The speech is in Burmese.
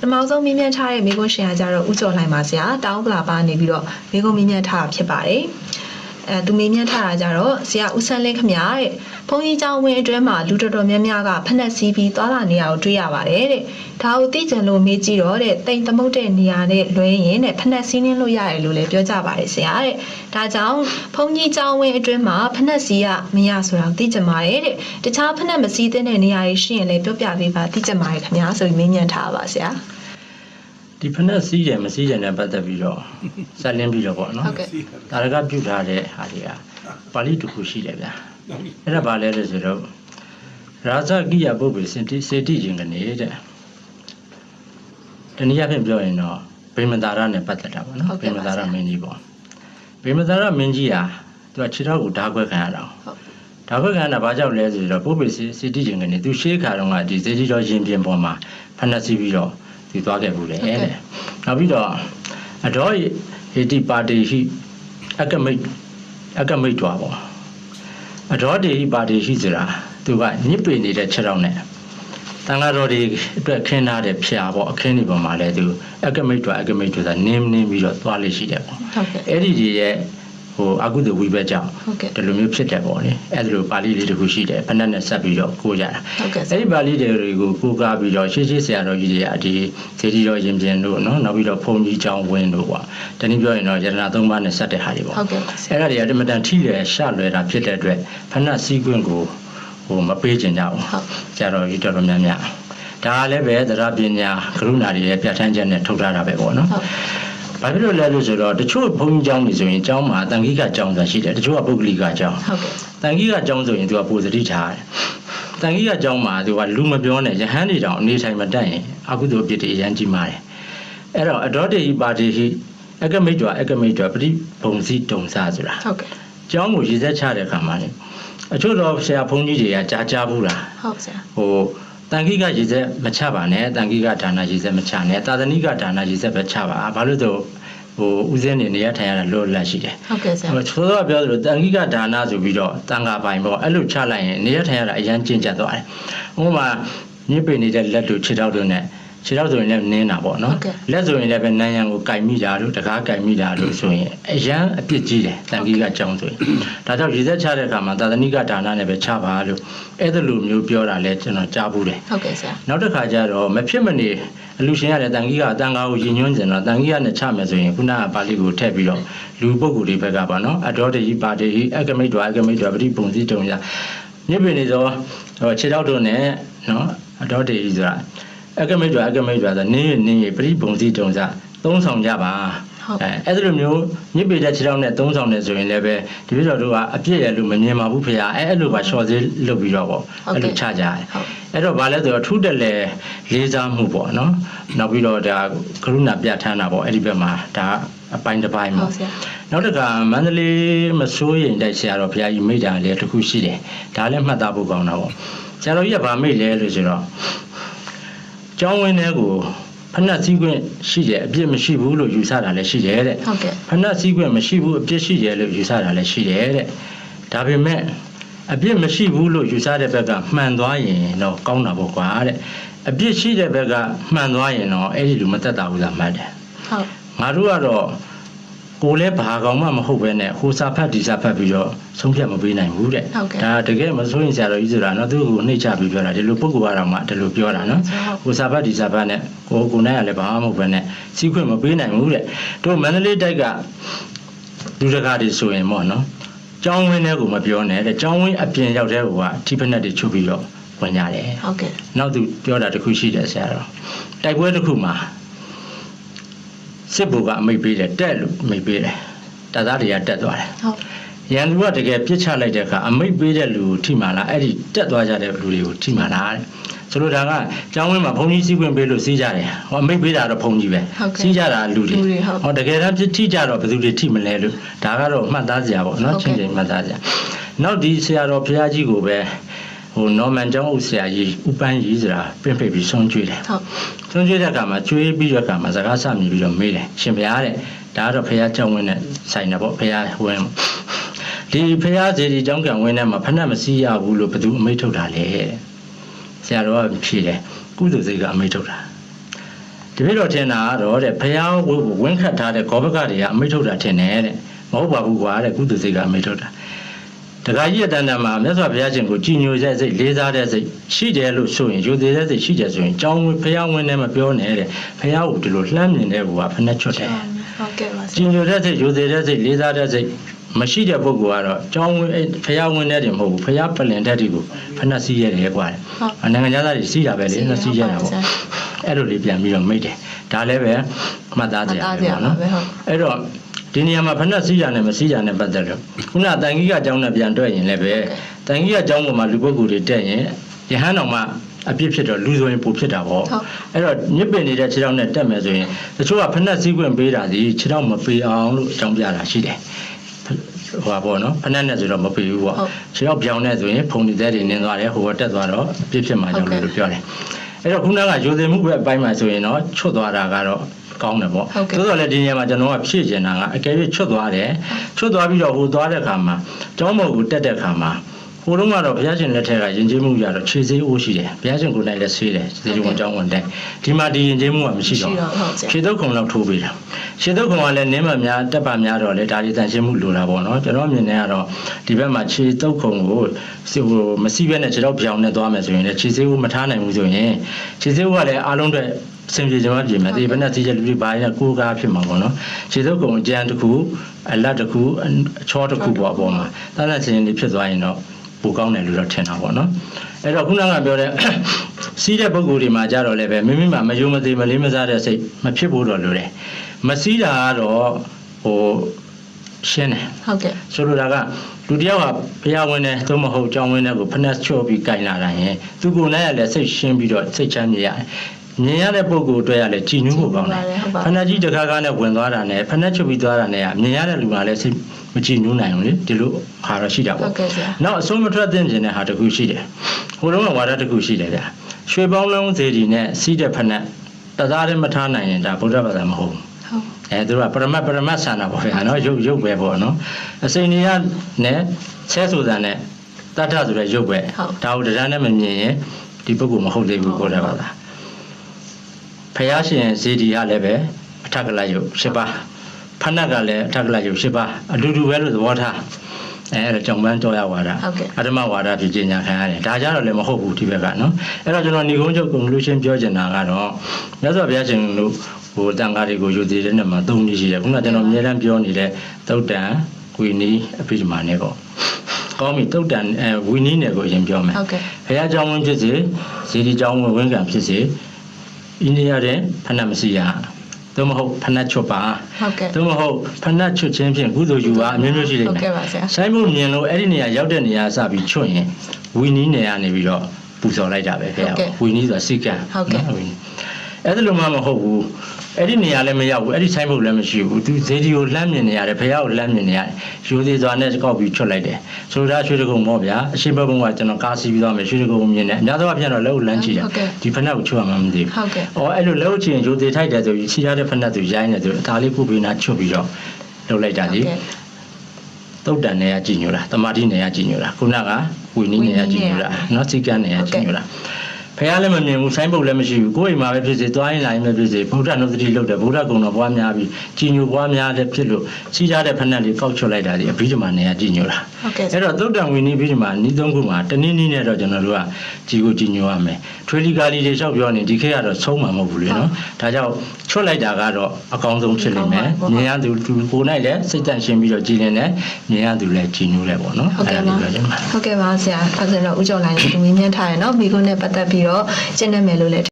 ထမအောင်ဆုံးမြင်မြန်ထားတဲ့မိကွန်းရှင်ကကြတော့ဥကျော်လှိုင်ပါဆရာတောင်းပလာပါနေပြီးတော့မိကွန်းမြင်မြန်ထားတာဖြစ်ပါတယ်သူမေးမြန်းထားတာကြတော့ဆရာဦးဆန်းလင်းခမရတဲ့ဘုန်းကြီးကျောင်းဝင်းအတွင်းမှာလူတော်တော်များများကဖက်နှက်စီးပြီးသွားလာနေရကိုတွေ့ရပါတယ်တဲ့ဒါကိုသိကြလို့မေးကြည့်တော့တဲ့တိမ်သမုတ်တဲ့နေရာနဲ့လွှဲရင်တဲ့ဖက်နှက်စီးနှင်းလို့ရတယ်လို့လည်းပြောကြပါတယ်ဆရာတဲ့ဒါကြောင့်ဘုန်းကြီးကျောင်းဝင်းအတွင်းမှာဖက်နှက်စီးရမရဆိုတာသိကြပါတယ်တဲ့တခြားဖက်နှက်မစီးတဲ့နေရာတွေရှိရင်လည်းပြောပြပေးပါသိကြပါတယ်ခင်ဗျာဆိုပြီးမေးမြန်းထားပါဆရာဒီဖက်နှက်စီးတယ်မစီးတယ်နဲ့ပတ်သက်ပြီးတော့ဆက်လင်းပြီးတော့ပေါ့နော်ဒါရကပြုထားတဲ့ဟာတွေကပါဠိတစ်ခုရှိတယ်ဗျာအဲ့ဒါဘာလဲလဲဆိုတော့ရာဇကိယပုပ္ပေစေတိခြင်းကနေတဲ့တနည်းအားဖြင့်ပြောရင်တော့ဗေမသာရနဲ့ပတ်သက်တာပေါ့နော်ဗေမသာရမင်းကြီးပေါ့ဗေမသာရမင်းကြီးဟာသူကခြေထောက်ကိုဓာခွဲခံရတာဓာခွဲခံရတာဘာကြောင့်လဲဆိုတော့ပုပ္ပေစေတိခြင်းကနေသူရှေးခါတုန်းကဒီစေတီတော်ရင်ပြင်ပေါ်မှာဖက်နှက်စီးပြီးတော့ဒီသွားခဲ့ဘူးလေတဲ့နောက်ပြီးတော့အတော်ဟေတိပါတိဟိအကမိတ်တွားပေါ့အတော်တေဟိပါတိဟိဆိုတာသူကညစ်ပေနေတဲ့ခြေထောက်နဲ့တန်ဃာတော်တွေအတွက်ခင်းထားတဲ့ဖျာပေါ့အခင်းဒီပေါ်မှာလဲသူအကမိတ်တွားဆိုတာနင်းပြီးတော့သွားလိရှိတယ်ပေါ့အဲ့ဒီကြီးရဲ့ဟိုအကုသိုလ်ဝိဘက်ကြောင့်ဒီလိုမျိုးဖြစ်တယ်ပေါ့လေအဲ့လိုပါဠိလေးတစ်ခုရှိတယ်ဖက်နဲ့ဆက်ပြီးတော့ကိုးကြတာအဲ့ဒီပါဠိတွေကိုကိုးကားပြီးတော့ရှေးဆရာတော်ကြီးတွေကဒီစေတီတော်ရင်ပြင်တို့နော်နောက်ပြီးတော့ဘုန်းကြီးကျောင်းဝင်းတို့ပေါ့တနည်းပြောရင်တော့ယတနာ၃ပါးနဲ့ဆက်တဲ့ဟာတွေပေါ့အဲ့ဒါတွေကတမတန်ထိတယ်ရှလွယ်တာဖြစ်တဲ့အတွက်ဖက်နဲ့စီးခွင့်ကိုဟိုမပေးချင်ကြဘူးဆရာတော်ကြီးတော်တော်များများဒါလည်းပဲသရပညာကရုဏာတွေရဲ့ပြဋ္ဌာန်းချက်နဲ့ထုတ်ထားတာပဲပေါ့နော်ဘာဖြစ်လို့လဲလို့ဆိုတော့တချို့ဘုန်းကြီးကျောင်းတွေဆိုရင်ကျောင်းမှာတန်ခိကကျောင်းဆိုတာရှိတယ်တချို့ကပုဂ္ဂလိကကျောင်းတန်ခိကကျောင်းဆိုရင်သူကပိုသတိထားတယ်တန်ခိကကျောင်းမှာသူကလူမပြောနဲ့ယဟန်တွေတောင်အနေထိုင်မတတ်ရင်အကုသိုလ်အပြစ်တွေအရန်ကြီးမားတယ်အဲ့တော့အတော်တေဟိပါတိဟိအကမိတ်တွာပရိဘုံစီတုံစဆိုတာကျောင်းကိုရည်စက်ချတဲ့အခါမှာလေအချို့တော့ဆရာဘုန်းကြီးတွေကကြားဘူးလားဟုတ်ဆရာဟိုတန်ခိကရေစက်မချပါနဲ့တန်ခိကဒါနရေစက်မချနဲ့သာသနိကဒါနရေစက်ပဲချပါဘာလို့ဆိုဟိုဦးစင်းနေရထိုင်ရတာလောလက်ရှိတယ်ဟုတ်ကဲ့ဆရာချိုးတော့ပြောသလိုတန်ခိကဒါနဆိုပြီးတော့တန်ခါပိုင်ပေါ့အဲ့လိုချလိုက်ရင်နေရထိုင်ရတာအရန်ကျဉ်ကျပ်သွားတယ်ဥပမာညစ်ပေနေတဲ့လက်တို့ခြေထောက်တို့နဲ့ခြေထောက်ဆိုရင်လည်းနင်းတာပေါ့နော်လက်ဆိုရင်လည်းပဲနန်းရံကိုကင်မိတာတို့တကားကင်မိတာတို့ဆိုရင်အရန်အပြစ်ကြီးတယ်တန်ခိကကြောင်းဆိုရင်ဒါကြောင့်ရေစက်ချတဲ့အခါမှာသာသနိကဒါနနဲ့ပဲချပါလို့အဲ့ဒါလိုမျိုးပြောတာလဲကျွန်တော်ကြားဘူးတယ်ဟုတ်ကဲ့ဆရာနောက်တစ်ခါကျတော့မဖြစ်မနေအလူရှင်ရတယ်တန်ခိကအတန်ခါကိုရည်ညွှန်းကြတယ်နော်တန်ခိကနဲ့ချမယ်ဆိုရင်ခုနကပါဠိကိုထည့်ပြီးတော့လူပုဂ္ဂိုလ်တွေဘက်ကပါနော်အတော်တေဟိပါတေဟိအကမိတ်တွာပရိပုံစည်းတုံရညစ်ပင်နေသောခြေထောက်တို့နဲ့နော်အတော်တေဟိဆိုတာအကမိတ်တွာဆိုနင်းရပရိပုံစည်းတုံစသုံးဆောင်ကြပါအဲ့လိုမျိုးညစ်ပေတဲ့ခြေထောက်နဲ့သုံးဆောင်နေဆိုရင်လည်းပဲဒီပြတော်တို့ကအပြည့်ရလို့မမြင်ပါဘူးဖေ။အဲ့လိုပါရှော့စေးလုပ်ပြီးတော့ပေါ့အဲ့လိုချကြတယ်။အဲ့တော့ဘာလဲဆိုတော့ထူးတက်လေလေးစားမှုပေါ့နော်။နောက်ပြီးတော့ဒါကရုဏာပြဋ္ဌာန်းတာပေါ့အဲ့ဒီဘက်မှာဒါအပိုင်းတစ်ပိုင်းပေါ့။နောက်တစ်ခါမန္တလေးမစိုးရင်တိုက်ဆရာတော်ဘုရားကြီးမိတာလည်းတစ်ခုရှိတယ်။ဒါလည်းမှတ်သားဖို့ကောင်းတာပေါ့။ဆရာတော်ကြီးကဗာမိလဲလို့ဆိုတော့ကျောင်းဝင်းထဲကိုဖက်နှက်စည်းခွင့်ရှိတယ်အပြစ်မရှိဘူးလို့ယူဆတာလည်းရှိတယ်တဲ့ဟုတ်ကဲ့ဖက်နှက်စည်းခွင့်မရှိဘူးအပြစ်ရှိတယ်လို့ယူဆတာလည်းရှိတယ်တဲ့ဒါပေမဲ့အပြစ်မရှိဘူးလို့ယူဆတဲ့ဘက်ကမှန်သွားရင်တော့ကောင်းတာပေါ့ကွာတဲ့အပြစ်ရှိတဲ့ဘက်ကမှန်သွားရင်တော့အဲ့ဒီလိုမသက်သာဘူးလားမှတ်တယ်ဟုတ်ငါတို့ကတော့ကိုလည်းဘာကောင်မှမဟုတ်ပဲနဲ့ဟိုစာဖတ်ဒီစာဖတ်ပြီးတော့ဆုံးဖြတ်မပေးနိုင်ဘူးတဲ့ဒါတကယ်မစိုးရင်ဆရာတော်ကြီးဆိုတာနော်သူ့ကိုနှိမ့်ချပြီးပြောတာဒီလိုပုဂ္ဂိုလ်ကတော့မှဒီလိုပြောတာနော်ဟိုစာဖတ်ဒီစာဖတ်နဲ့ကိုနိုင်ရလည်းဘာမှမဟုတ်ပဲနဲ့စီးခွင့်မပေးနိုင်ဘူးတဲ့တို့မန္တလေးတိုက်ကလူတကာတွေဆိုရင်ပေါ့နော်ကျောင်းဝင်းထဲကိုမပြောနဲ့တဲ့ကျောင်းဝင်းအပြင်ရောက်တဲ့ဟိုကထိဖက်နဲ့တွေချုပ်ပြီးတော့ဝင်ကြတယ်ဟုတ်ကဲ့နောက်သူပြောတာတခုရှိတယ်ဆရာတော်တိုက်ပွဲတစ်ခုမှာစစ်ဘုကအမိတ်ပေးတယ်တက်လို့အမိတ်ပေးတယ်တပ်သားတွေကတက်သွားတယ်ဟုတ်ရန်သူကတကယ်ပြစ်ချလိုက်တဲ့အခါအမိတ်ပေးတဲ့လူကိုထိမှလားအဲ့ဒီတက်သွားကြတဲ့လူတွေကိုထိမှလားတဲ့ဆိုလိုတာကကျောင်းဝင်းမှာဘုန်းကြီးစီးခွင့်ပေးလို့စီးကြတယ်ဟောအမိတ်ပေးတာတော့ဘုန်းကြီးပဲစီးကြတာလူတွေဟောတကယ်တမ်းထိကြတော့ဘယ်သူတွေထိမလဲလို့ဒါကတော့မှတ်သားစရာပေါ့နော်ချင်းချင်းမှတ်သားစရာနောက်ဒီဆရာတော်ဘုရားကြီးကိုပဲဟိုနော်မန်ကျောင်းဦးဆရာကြီးဥပန်းကြီးဆိုတာပြင့်ဖိတ်ပြီးဆုံးကျွေးတယ်ဟုတ်ဆုံးကျွေးတဲ့အခါမှာကျွေးပြီးတဲ့အခါမှာစကားဆမြည်ပြီးတော့မေးတယ်ရှင်ဘုရားတဲ့ဒါကတော့ဘုရားကျောင်းဝင်းနဲ့ဆိုင်တာပေါ့ဘုရားဝင်းဒီဘုရားစေတီကျောင်းကံဝင်းထဲမှာဖက်နှက်မစီးရဘူးလို့ဘယ်သူအမိန့်ထုတ်တာလဲဆရာတော်ကဖြေတယ်ကုသိုလ်စိတ်ကအမိန့်ထုတ်တာ တပည့်တော်ထင်တာကတော့တဲ့ဘုရားဝင်းခတ်ထားတဲ့ခေါဘကတွေကအမိထုတ်တာထင်တယ်တဲ့မဟုတ်ပါဘူးကွာတဲ့ကုသစိတ်ကအမိထုတ်တာတခါကြီးအတန်တန်မှာမြတ်စွာဘုရားရှင်ကိုကြည်ညိုတဲ့စိတ်လေးစားတဲ့စိတ်ရှိတယ်လို့ဆိုရင်ယူသေးတဲ့စိတ်ရှိတယ်ဆိုရင်ကြောင်းဘုရားဝင်းနဲ့မပြောနဲ့တဲ့ဘုရားကိုဒီလိုလှမ်းမြင်တဲ့ဘုရားဖနှက်ချွတ်တယ်ဟုတ်ကဲ့ပါဆရာကြည်ညိုတဲ့စိတ်ယူသေးတဲ့စိတ်လေးစားတဲ့စိတ်မရှိတဲ့ပုဂ္ဂိုလ်ကတော့ကြောင်းဘုရားဝင်းတဲ့တယ်မဟုတ်ဘူးဘုရားပလင်တဲ့တွေကိုဖနှက်စီးရတယ်ကွာနိုင်ငံသားတွေစီးတာပဲလေနှက်စီးရတာပေါ့အဲ့လိုလေးပြန်ပြီးတော့မိတ်တယ်ဒါလည်းပဲမှတ်သားကြရအောင်နော်အဲ့တော့ဒီနေရာမှာဖဏစီးရနဲ့မစီးရနဲ့ပတ်သက်လို့ခုနတန်ကြီးကအကြောင်းနဲ့ပြန်တွေ့ရင်လည်းပဲတန်ကြီးကအကြောင်းပေါ်မှာလူပုဂ္ဂိုလ်တွေတက်ရင်ယဟန်တော်မှာအပြစ်ဖြစ်တော့လူဆိုရင်ပူဖြစ်တာပေါ့အဲ့တော့ညစ်ပင်နေတဲ့ခြေထောက်နဲ့တက်မယ်ဆိုရင်တချို့ကဖဏစီးခွင့်ပေးတာဒီခြေထောက်မပေးအောင်လို့အကြောင်းပြတာရှိတယ်ဟိုပါပေါ့နော်ဖဏနဲ့ဆိုတော့မပေးဘူးပေါ့ခြေထောက်ပြောင်းနေဆိုရင်ဖုန်နေတဲ့တွေနင်းသွားတယ်ဟိုကတက်သွားတော့အပြစ်ဖြစ်မှာကြောင့်လို့ပြောတယ်အဲ့တော့ခုနကယူသိမှုပဲအပိုင်းမှာဆိုရင်တော့ချွတ်သွားတာကတော့ကောင်းတယ်ပေါ့သို့တော်လည်းဒီနေရာမှာကျွန်တော်ကဖြည့်ကျင်တာကအကယ်၍ချွတ်သွားတယ်ချွတ်သွားပြီးတော့ဟိုသွားတဲ့ခါမှာကျောင်းမော်ကိုတက်တဲ့ခါမှာဟိုတုန်းကတော့ဘုရားရှင်လက်ထက်ကယဉ်ကျေးမှုရတော့ခြေစေးအိုးရှိတယ်ဘုရားရှင်ကိုယ်တိုင်လည်းဆေးတယ်စေတီဝန်ကျောင်းဝင်တဲ့ဒီမှာဒီယဉ်ကျေးမှုကမရှိတော့ခြေတုပ်ခုံလောက်ထိုးပေးတာခြေတုပ်ခုံကလည်းနင်းမများတက်ပါများတော့လေဒါဒီတန်ရှင်းမှုလိုတာပေါ့နော်ကျွန်တော်မြင်နေရတော့ဒီဘက်မှာခြေတုပ်ခုံကိုဟိုမစီးဘဲနဲ့ခြေတော့ပြောင်းနဲ့သွားမယ်ဆိုရင်လည်းခြေစေးအိုးမထားနိုင်ဘူးဆိုရင်ခြေစေးအိုးကလည်းအားလုံးအတွက်စင်ပြေကြမှာပြင်မယ်ဒီဘက်နဲ့စီးချက်လူတွေဘာလဲကိုးကားဖြစ်မှာပေါ့နော်ခြေစုပ်ကုံအကျန်းတစ်ခုအလတ်တစ်ခုအချောတစ်ခုပေါ့အပေါ်မှာတန်းတဲ့စင်လေးဖြစ်သွားရင်တော့ပိုကောင်းတယ်လို့တော့ထင်တာပေါ့နော်အဲ့တော့ခုနကပြောတဲ့စီးတဲ့ပုဂ္ဂိုလ်တွေမှာကြတော့လည်းပဲမိမိမှာမယုံမသိမလေးမစားတဲ့စိတ်မဖြစ်ဖို့တော့လိုတယ်မစီးတာကတော့ဟိုရှင်းတယ်ဟုတ်ကဲ့ဆိုလိုတာကလူတယောက်ကဘုရားဝင်တယ်သို့မဟုတ်ကျောင်းဝင်တဲ့ကိုဖနှက်ချော့ပြီးကြိုင်လာတာရင်သူကိုယ်နဲ့လည်းစိတ်ရှင်းပြီးတော့စိတ်ချမ်းမြေရတယ်မြင်ရတဲ့ပုံကိုတွေ့ရလဲကြည်ညို့ဖို့ကောင်းတယ်ဖဏကြီးတခါကားနဲ့ဝင်သွားတာနဲ့ဖဏချုပ်ပြီးသွားတာနဲ့မြင်ရတဲ့လူကလည်းစိတ်မကြည်ညို့နိုင်ဘူးလေဒီလိုဟာတော့ရှိတာပေါ့နောက်အစိုးမထွက်တဲ့ကျင်တဲ့ဟာတခုရှိတယ်ဟိုတုန်းကဝါဒတခုရှိတယ်ဗျာရွှေပေါင်းလုံးစေတီနဲ့စီးတဲ့ဖဏတသားတည်းမထားနိုင်ရင်ဒါဗုဒ္ဓဘာသာမဟုတ်ဘူးသူကပရမတ်ဆန္ဒပေါ့ဗျာနော်ရုပ်ပဲပေါ့နော်အစိမ့်နေရနဲ့ဆဲဆိုတာနဲ့တတ္ထဆိုတဲ့ရုပ်ပဲဒါကိုတရားနဲ့မမြင်ရင်ဒီပုဂ္ဂိုလ်မဟုတ်သေးဘူးဗုဒ္ဓဘာသာဖယားရှင်ဇေဒီကလည်းပဲအထက်ကလယုတ်၈ပါးဖဏကလည်းအထက်ကလယုတ်၈ပါးအတူတူပဲလို့သဘောထားအဲ့ဒါကြောင့်ပန်းတော်ရဝါဒအဓမ္မဝါဒဖြစ်ခြင်းညာခံရတယ်ဒါကြတော့လည်းမဟုတ်ဘူးဒီဘက်ကနော်အဲ့တော့ကျွန်တော်ညီကုန်းချုပ်ကွန်ကလူးရှင်းပြောချင်တာကတော့မြတ်စွာဘုရားရှင်တို့ဟိုတန်ခါးတွေကိုယူသေးတဲ့နေ့မှာ၃နည်းရှိတယ်ခုနကကျွန်တော်အများအားပြောနေတဲ့သုတ်တန်ဝီနီးအပိဓမ္မာနဲ့ပေါ့ကောင်းပြီသုတ်တန်ဝီနီးနဲ့ကိုအရင်ပြောမယ်ဘုရားကျောင်းဝင်ဖြစ်စေဇေဒီကျောင်းဝင်ဝင်းကံဖြစ်စေအိန္ဒိယတဲ့ဖဏမရှိရသို့မဟုတ်ဖဏချွတ်ပါဟုတ်ကဲ့သို့မဟုတ်ဖဏချွတ်ခြင်းဖြင့်ကုသိုလ်ယူပါအမျိုးမျိုးရှိလိမ့်မယ်ဟုတ်ကဲ့ပါဆရာဆိုင်မှုမြင်လို့အဲ့ဒီနေရာရောက်တဲ့နေရာစပြီးချွတ်ရင်ဝီနီးနေရာနေပြီးတော့ပူဇော်လိုက်တာပဲခင်ဗျာဝီနီးဆိုတာစိတ်ကံဟုတ်ကဲ့အဲ့ဒါလိုမှမဟုတ်ဘူးအဲ့ဒီနေရာလည်းမရောက်ဘူးအဲ့ဒီဆိုင်မှုလည်းမရှိဘူးသူဇေဒီကိုလှမ်းမြင်နေရတယ်ဖះကိုလှမ်းမြင်နေရတယ်ရိုးသေးစွာနဲ့ကောက်ပြီးချွတ်လိုက်တယ်ဆိုတော့ရွှေတကုံပေါ့ဗျာအရှိဘက်ဘုံကကျွန်တော်ကားစီးပြီးသွားမယ်ရွှေတကုံမြင်တယ်အများသောအားဖြင့်တော့လက်ကိုလမ်းချီတယ်ဒီဖះကိုချွတ်ရမှမသိဘူးဟုတ်ကဲ့အဲ့လိုလက်ကိုချီရင်ရိုးသေးထိုက်တယ်ဆိုပြီးချီရတဲ့ဖះသူရိုင်းတယ်ဆိုတော့ဒါလေးကုပြီးနာချွတ်ပြီးတော့လုပ်လိုက်တာဒီတုတ်တန်နေရကြည်ညိုတာတမာတိနေရကြည်ညိုတာခုနကဝီနီးနေရကြည်ညိုတာနော်စိကန်းနေရကြည်ညိုတာဖះလည်းမမြင်ဘူးဆိုင်းပုတ်လည်းမရှိဘူးကိုယ်အိမ်မှာပဲဖြစ်စေသွားရင်လာရင်ပဲဖြစ်စေဗုဒ္ဓနုဒတိလုပ်တယ်ဗုဒ္ဓဂုဏ်တော်ပွားများပြီးကြည်ညိုပွားများတဲ့ဖြစ်လို့စီးကြတဲ့ဖဏလေးကောက်ချွတ်လိုက်တာဒီအဘိဓမ္မာနဲ့ကြည်ညိုတာအဲ့တော့သုတ်တံဝီနီးဘိဓမ္မာဤသုံးခုမှာတနည်းနည်းနဲ့တော့ကျွန်တော်တို့ကကြည်ကိုကြည်ညိုရမယ်ထွေလီကာလီတွေလျှောက်ပြောနေဒီခေတ်ကတော့ဆုံးမှာမဟုတ်ဘူးလေနော်ဒါကြောင့်ချွတ်လိုက်တာကတော့အကောင်းဆုံးဖြစ်လိမ့်မယ်မြင်ရသူကိုယ်၌လည်းစိတ်တန့်ရှင်းပြီးတော့ကြည်လင်တယ်မြင်ရသူလည်းကြည်ညိုတယ်ပေါ့နော်အဲ့ဒါလေးပြောချင်ပါတယ်ဟုတ်ကဲ့ပါဆရာအဲ့ဒါတော့ဦးကျော်လိုင်းသူမင်းမြတ်ထားရနော်မိကုန်းနဲ့ပတ်သက်ပြီးတော့ကျင့်နေမယ်လို့လည်း